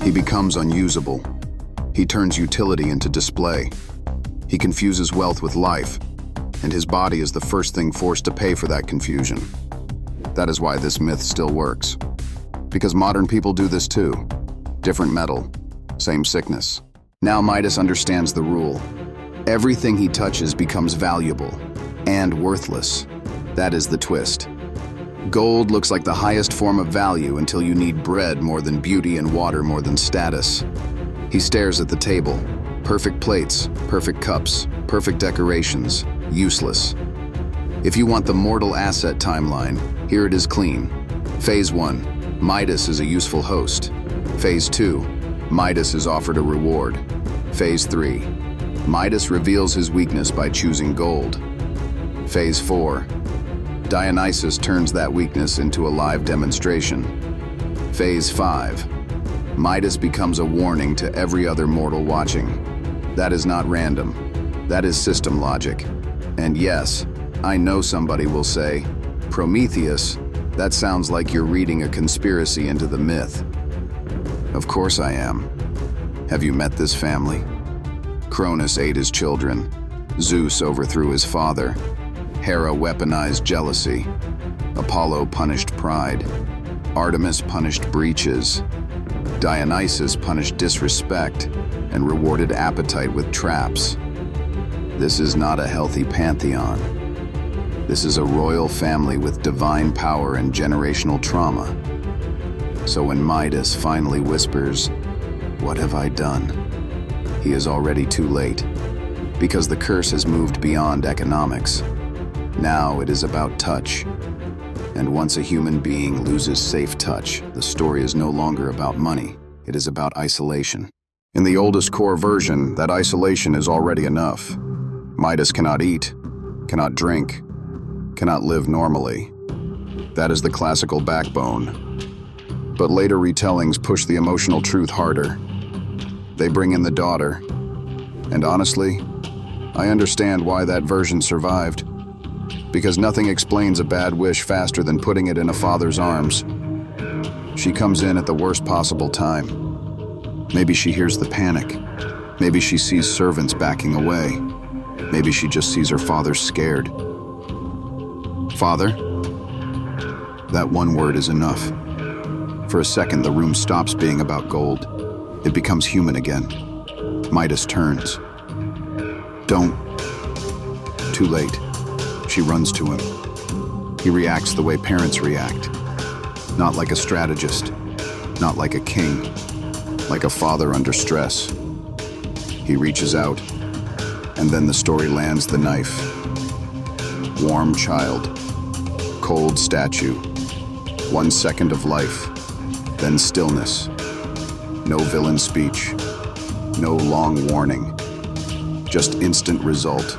He becomes unusable. He turns utility into display. He confuses wealth with life, and his body is the first thing forced to pay for that confusion. That is why this myth still works. Because modern people do this too. different metal, same sickness. Now Midas understands the rule. Everything he touches becomes valuable and worthless. That is the twist. Gold looks like the highest form of value until you need bread more than beauty and water more than status. He stares at the table. Perfect plates, perfect cups, perfect decorations, useless. If you want the mortal asset timeline, here it is clean. Phase 1, Midas is a useful host. Phase 2, Midas is offered a reward. Phase 3, Midas reveals his weakness by choosing gold. Phase 4, Dionysus turns that weakness into a live demonstration. Phase 5, Midas becomes a warning to every other mortal watching. That is not random. That is system logic. And yes, I know somebody will say, Prometheus, that sounds like you're reading a conspiracy into the myth. Of course I am. Have you met this family? Cronus ate his children. Zeus overthrew his father. Hera weaponized jealousy. Apollo punished pride. Artemis punished breaches. Dionysus punished disrespect and rewarded appetite with traps. This is not a healthy pantheon. This is a royal family with divine power and generational trauma. So when Midas finally whispers, "What have I done?" he is already too late, because the curse has moved beyond economics. Now it is about touch. And once a human being loses safe touch, the story is no longer about money. It is about isolation. In the oldest core version, that isolation is already enough. Midas cannot eat, cannot drink, cannot live normally. That is the classical backbone. But later retellings push the emotional truth harder. They bring in the daughter. And honestly, I understand why that version survived. Because nothing explains a bad wish faster than putting it in a father's arms. She comes in at the worst possible time. Maybe she hears the panic. Maybe she sees servants backing away. Maybe she just sees her father scared. Father? That one word is enough. For a second, the room stops being about gold. It becomes human again. Midas turns. Don't. Too late. She runs to him. He reacts the way parents react. Not like a strategist, not like a king, like a father under stress. He reaches out, and then the story lands the knife. Warm child, cold statue, 1 second of life, then stillness. No villain speech, no long warning, just instant result.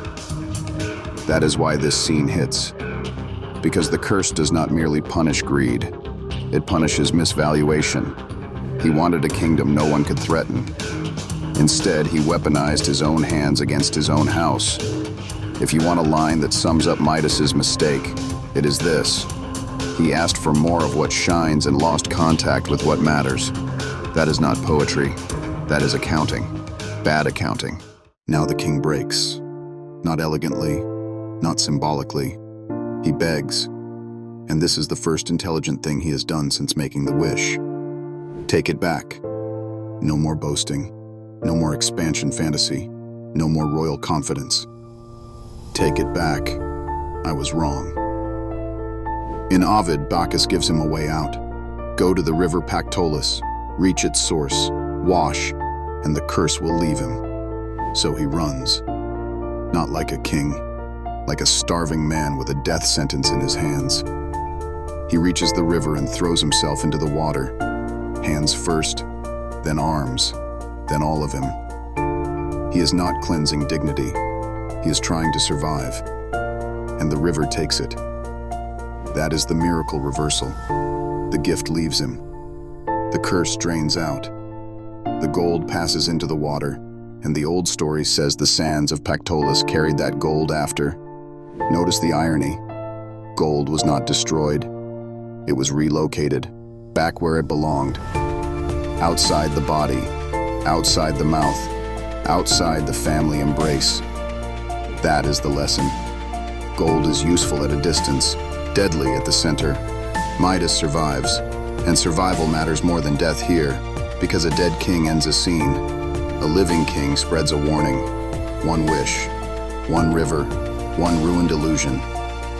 That is why this scene hits. Because the curse does not merely punish greed, it punishes misvaluation. He wanted a kingdom no one could threaten. Instead, he weaponized his own hands against his own house. If you want a line that sums up Midas's mistake, it is this. He asked for more of what shines and lost contact with what matters. That is not poetry. That is accounting. Bad accounting. Now the king breaks. Not elegantly, not symbolically. He begs, and this is the first intelligent thing he has done since making the wish. Take it back. No more boasting, no more expansion fantasy, no more royal confidence. Take it back. I was wrong. In Ovid, Bacchus gives him a way out. Go to the river Pactolus, reach its source, wash, and the curse will leave him. So he runs, not like a king, like a starving man with a death sentence in his hands. He reaches the river and throws himself into the water. Hands first, then arms, then all of him. He is not cleansing dignity. He is trying to survive. And the river takes it. That is the miracle reversal. The gift leaves him. The curse drains out. The gold passes into the water, and the old story says the sands of Pactolus carried that gold after. Notice the irony. Gold was not destroyed. It was relocated, back where it belonged. Outside the body, outside the mouth, outside the family embrace. That is the lesson. Gold is useful at a distance, deadly at the center. Midas survives, and survival matters more than death here, Because a dead king ends a scene, a living king spreads a warning. One wish, one river, one ruined illusion.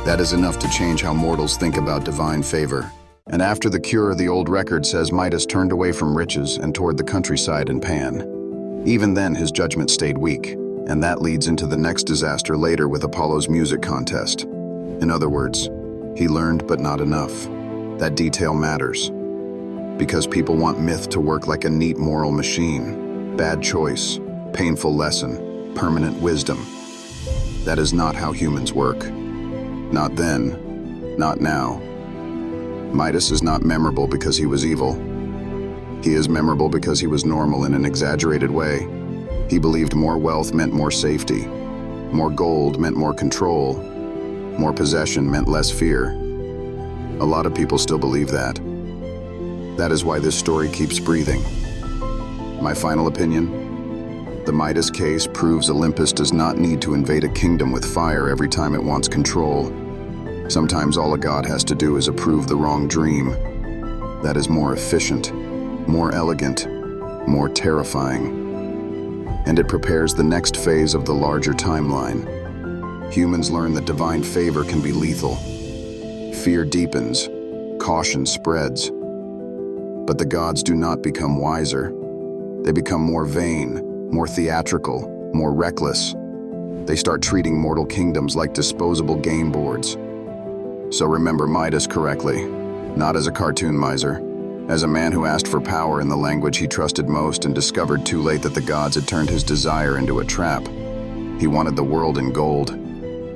That is enough to change how mortals think about divine favor. And after the cure, the old record says Midas turned away from riches and toward the countryside in Pan. Even then, his judgment stayed weak, and that leads into the next disaster later with Apollo's music contest. In other words, he learned but not enough. That detail matters. Because people want myth to work like a neat moral machine. Bad choice, painful lesson, permanent wisdom. That is not how humans work. Not then, not now. Midas is not memorable because he was evil. He is memorable because he was normal in an exaggerated way. He believed more wealth meant more safety. More gold meant more control. More possession meant less fear. A lot of people still believe that. That is why this story keeps breathing. My final opinion? The Midas case proves Olympus does not need to invade a kingdom with fire every time it wants control. Sometimes all a god has to do is approve the wrong dream. That is more efficient, more elegant, more terrifying. And it prepares the next phase of the larger timeline. Humans learn that divine favor can be lethal. Fear deepens, caution spreads. But the gods do not become wiser. They become more vain, more theatrical, more reckless. They start treating mortal kingdoms like disposable game boards. So remember Midas correctly, not as a cartoon miser, as a man who asked for power in the language he trusted most and discovered too late that the gods had turned his desire into a trap. He wanted the world in gold.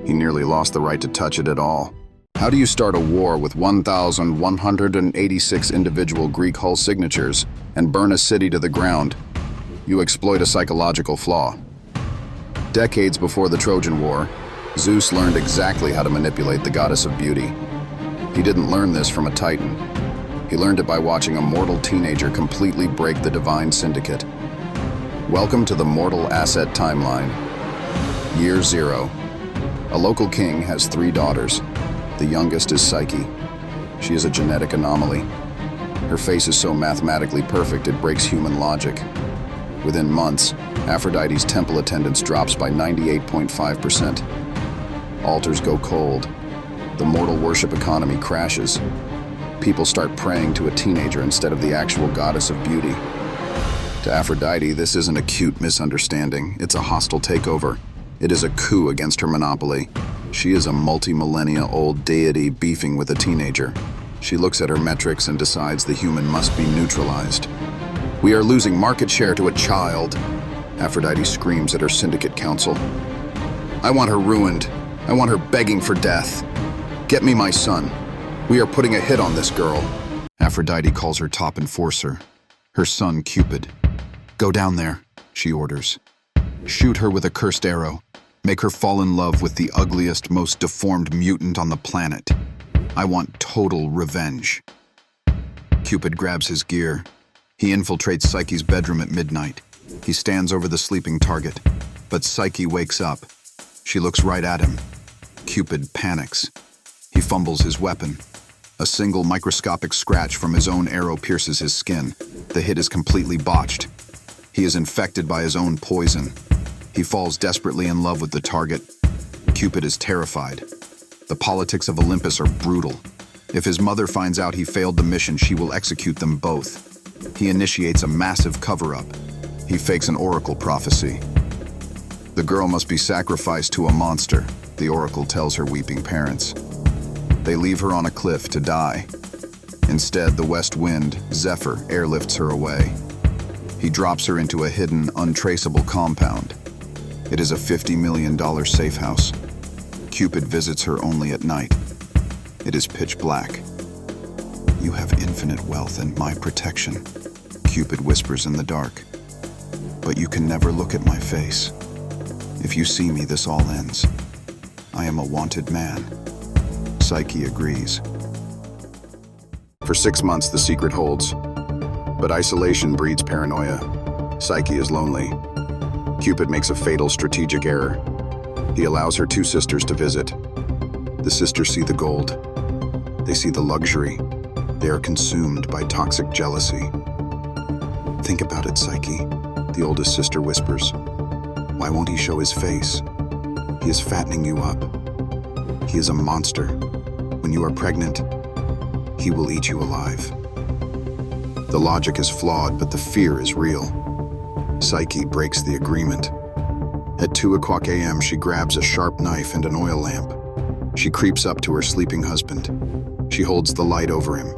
He nearly lost the right to touch it at all. How do you start a war with 1,186 individual Greek hull signatures and burn a city to the ground? You exploit a psychological flaw. Decades before the Trojan War, Zeus learned exactly how to manipulate the goddess of beauty. He didn't learn this from a titan. He learned it by watching a mortal teenager completely break the divine syndicate. Welcome to the mortal asset timeline. Year 0. A local king has 3 daughters. The youngest is Psyche. She is a genetic anomaly. Her face is so mathematically perfect it breaks human logic. Within months, Aphrodite's temple attendance drops by 98.5%. Altars go cold. The mortal worship economy crashes. People start praying to a teenager instead of the actual goddess of beauty. To Aphrodite, this isn't a cute misunderstanding. It's a hostile takeover. It is a coup against her monopoly. She is a multi-millennia-old deity beefing with a teenager. She looks at her metrics and decides the human must be neutralized. We are losing market share to a child, Aphrodite screams at her syndicate council. I want her ruined. I want her begging for death. Get me my son. We are putting a hit on this girl. Aphrodite calls her top enforcer, her son Cupid. Go down there, she orders. Shoot her with a cursed arrow. Make her fall in love with the ugliest, most deformed mutant on the planet. I want total revenge. Cupid grabs his gear. He infiltrates Psyche's bedroom at midnight. He stands over the sleeping target, but Psyche wakes up. She looks right at him. Cupid panics. He fumbles his weapon. A single microscopic scratch from his own arrow pierces his skin. The hit is completely botched. He is infected by his own poison. He falls desperately in love with the target. Cupid is terrified. The politics of Olympus are brutal. If his mother finds out he failed the mission, she will execute them both. He initiates a massive cover-up. He fakes an oracle prophecy. The girl must be sacrificed to a monster, the oracle tells her weeping parents. They leave her on a cliff to die. Instead, the west wind, Zephyr, airlifts her away. He drops her into a hidden, untraceable compound. It is a $50 million safe house. Cupid visits her only at night. It is pitch black. You have infinite wealth and my protection, Cupid whispers in the dark. But you can never look at my face. If you see me, this all ends. I am a wanted man. Psyche agrees. For 6 months, the secret holds. But isolation breeds paranoia. Psyche is lonely. Cupid makes a fatal strategic error. He allows her 2 sisters to visit. The sisters see the gold. They see the luxury. They are consumed by toxic jealousy. Think about it, Psyche, the oldest sister whispers. Why won't he show his face? He is fattening you up. He is a monster. When you are pregnant, he will eat you alive. The logic is flawed, but the fear is real. Psyche breaks the agreement. At 2:00 a.m., she grabs a sharp knife and an oil lamp. She creeps up to her sleeping husband. She holds the light over him.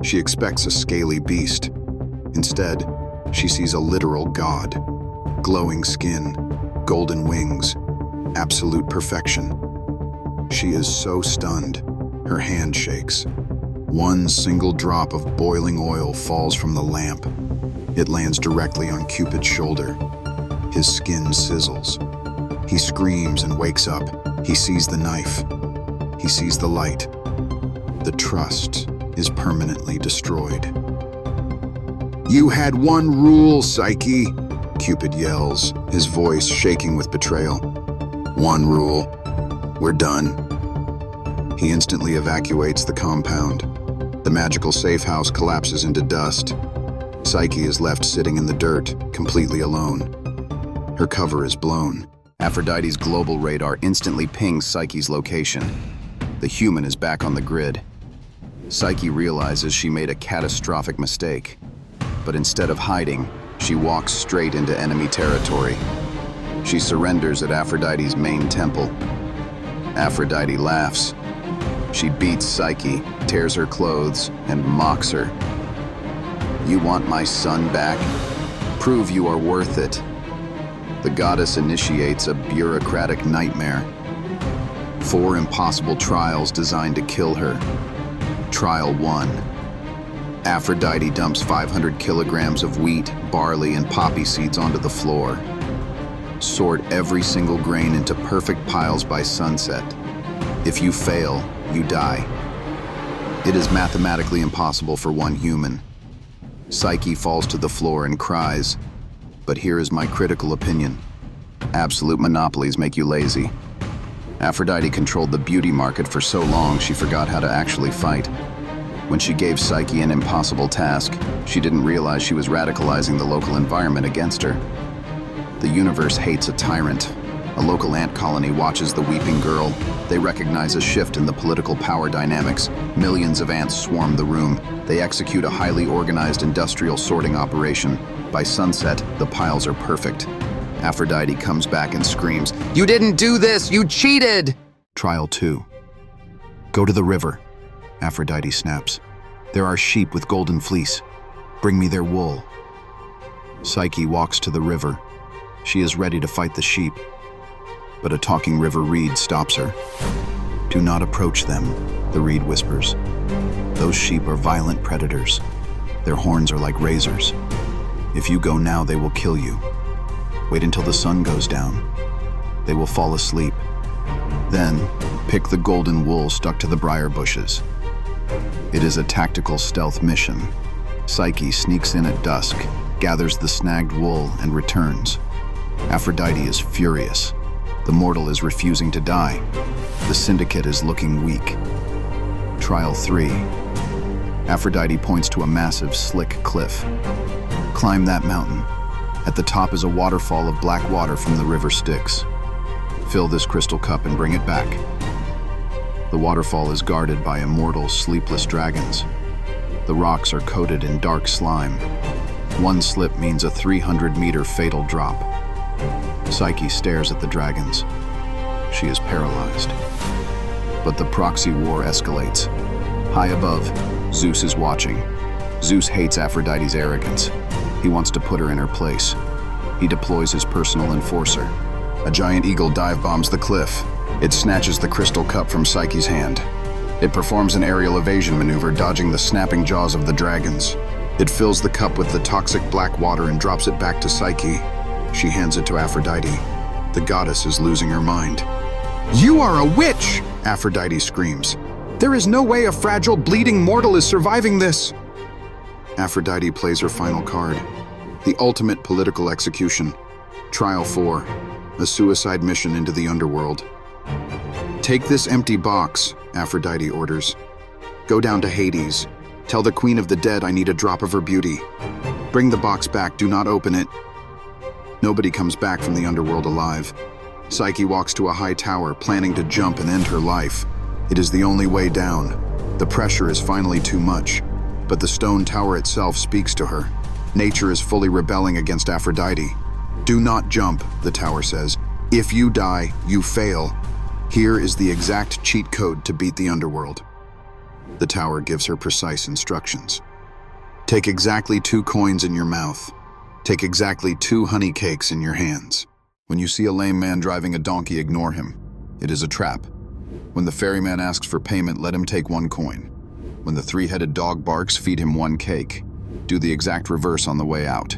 She expects a scaly beast. Instead, she sees a literal god. Glowing skin, golden wings, absolute perfection. She is so stunned, her hand shakes. One single drop of boiling oil falls from the lamp. It lands directly on Cupid's shoulder. His skin sizzles. He screams and wakes up. He sees the knife. He sees the light. The trust is permanently destroyed. You had one rule, Psyche, Cupid yells, his voice shaking with betrayal. One rule. We're done. He instantly evacuates the compound. The magical safe house collapses into dust. Psyche is left sitting in the dirt, completely alone. Her cover is blown. Aphrodite's global radar instantly pings Psyche's location. The human is back on the grid. Psyche realizes she made a catastrophic mistake. But instead of hiding, she walks straight into enemy territory. She surrenders at Aphrodite's main temple. Aphrodite laughs. She beats Psyche, tears her clothes, and mocks her. You want my son back? Prove you are worth it. The goddess initiates a bureaucratic nightmare. 4 impossible trials designed to kill her. Trial 1. Aphrodite dumps 500 kilograms of wheat, barley, and poppy seeds onto the floor. Sort every single grain into perfect piles by sunset. If you fail, you die. It is mathematically impossible for one human. Psyche falls to the floor and cries. But here is my critical opinion. Absolute monopolies make you lazy. Aphrodite controlled the beauty market for so long she forgot how to actually fight. When she gave Psyche an impossible task, she didn't realize she was radicalizing the local environment against her. The universe hates a tyrant. A local ant colony watches the weeping girl. They recognize a shift in the political power dynamics. Millions of ants swarm the room. They execute a highly organized industrial sorting operation. By sunset, the piles are perfect. Aphrodite comes back and screams, "You didn't do this! You cheated!" Trial 2. Go to the river. Aphrodite snaps. There are sheep with golden fleece. Bring me their wool. Psyche walks to the river. She is ready to fight the sheep. But a talking river reed stops her. Do not approach them, the reed whispers. Those sheep are violent predators. Their horns are like razors. If you go now, they will kill you. Wait until the sun goes down. They will fall asleep. Then, pick the golden wool stuck to the briar bushes. It is a tactical stealth mission. Psyche sneaks in at dusk, gathers the snagged wool, and returns. Aphrodite is furious. The mortal is refusing to die. The syndicate is looking weak. Trial 3. Aphrodite points to a massive, slick cliff. Climb that mountain. At the top is a waterfall of black water from the river Styx. Fill this crystal cup and bring it back. The waterfall is guarded by immortal, sleepless dragons. The rocks are coated in dark slime. One slip means a 300-meter fatal drop. Psyche stares at the dragons. She is paralyzed. But the proxy war escalates. High above, Zeus is watching. Zeus hates Aphrodite's arrogance. He wants to put her in her place. He deploys his personal enforcer. A giant eagle dive bombs the cliff. It snatches the crystal cup from Psyche's hand. It performs an aerial evasion maneuver, dodging the snapping jaws of the dragons. It fills the cup with the toxic black water and drops it back to Psyche. She hands it to Aphrodite. The goddess is losing her mind. "You are a witch!" Aphrodite screams. "There is no way a fragile, bleeding mortal is surviving this!" Aphrodite plays her final card. The ultimate political execution. Trial 4. A suicide mission into the underworld. Take this empty box, Aphrodite orders. Go down to Hades. Tell the Queen of the Dead I need a drop of her beauty. Bring the box back, do not open it. Nobody comes back from the underworld alive. Psyche walks to a high tower, planning to jump and end her life. It is the only way down. The pressure is finally too much, but the stone tower itself speaks to her. Nature is fully rebelling against Aphrodite. Do not jump, the tower says. If you die, you fail. Here is the exact cheat code to beat the underworld. The tower gives her precise instructions. Take exactly 2 coins in your mouth. Take exactly 2 honey cakes in your hands. When you see a lame man driving a donkey, ignore him. It is a trap. When the ferryman asks for payment, let him take 1 coin. When the 3-headed dog barks, feed him 1 cake. Do the exact reverse on the way out.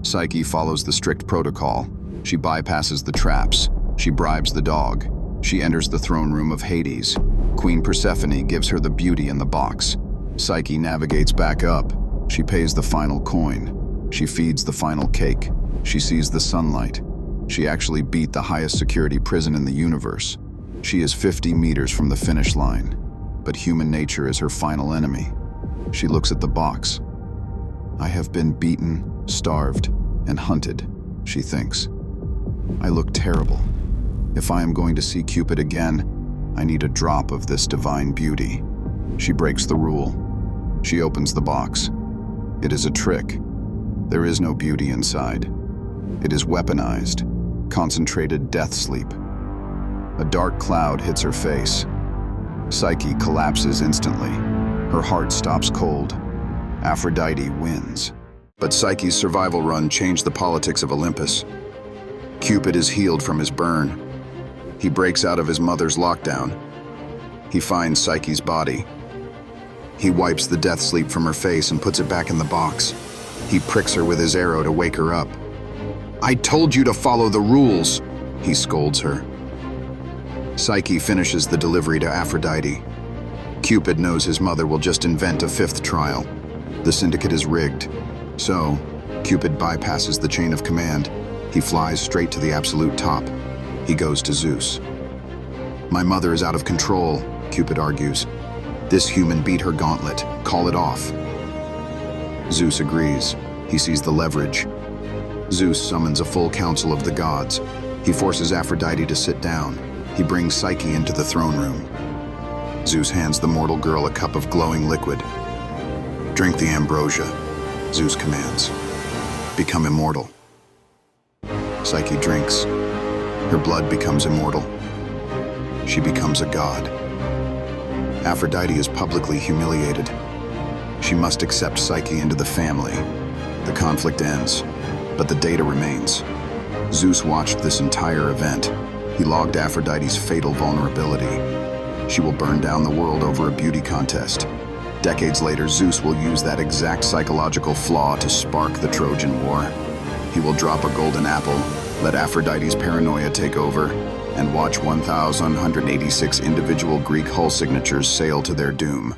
Psyche follows the strict protocol. She bypasses the traps. She bribes the dog. She enters the throne room of Hades. Queen Persephone gives her the beauty in the box. Psyche navigates back up. She pays the final coin. She feeds the final cake. She sees the sunlight. She actually beat the highest security prison in the universe. She is 50 meters from the finish line, but human nature is her final enemy. She looks at the box. I have been beaten, starved, and hunted, she thinks. I look terrible. If I am going to see Cupid again, I need a drop of this divine beauty. She breaks the rule. She opens the box. It is a trick. There is no beauty inside. It is weaponized, concentrated death sleep. A dark cloud hits her face. Psyche collapses instantly. Her heart stops cold. Aphrodite wins. But Psyche's survival run changed the politics of Olympus. Cupid is healed from his burn. He breaks out of his mother's lockdown. He finds Psyche's body. He wipes the death sleep from her face and puts it back in the box. He pricks her with his arrow to wake her up. I told you to follow the rules, he scolds her. Psyche finishes the delivery to Aphrodite. Cupid knows his mother will just invent a 5th trial. The syndicate is rigged. So, Cupid bypasses the chain of command. He flies straight to the absolute top. He goes to Zeus. My mother is out of control, Cupid argues. This human beat her gauntlet. Call it off. Zeus agrees. He sees the leverage. Zeus summons a full council of the gods. He forces Aphrodite to sit down. He brings Psyche into the throne room. Zeus hands the mortal girl a cup of glowing liquid. Drink the ambrosia, Zeus commands. Become immortal. Psyche drinks. Her blood becomes immortal. She becomes a god. Aphrodite is publicly humiliated. She must accept Psyche into the family. The conflict ends, but the data remains. Zeus watched this entire event. He logged Aphrodite's fatal vulnerability. She will burn down the world over a beauty contest. Decades later, Zeus will use that exact psychological flaw to spark the Trojan War. He will drop a golden apple, let Aphrodite's paranoia take over, and watch 1,186 individual Greek hull signatures sail to their doom.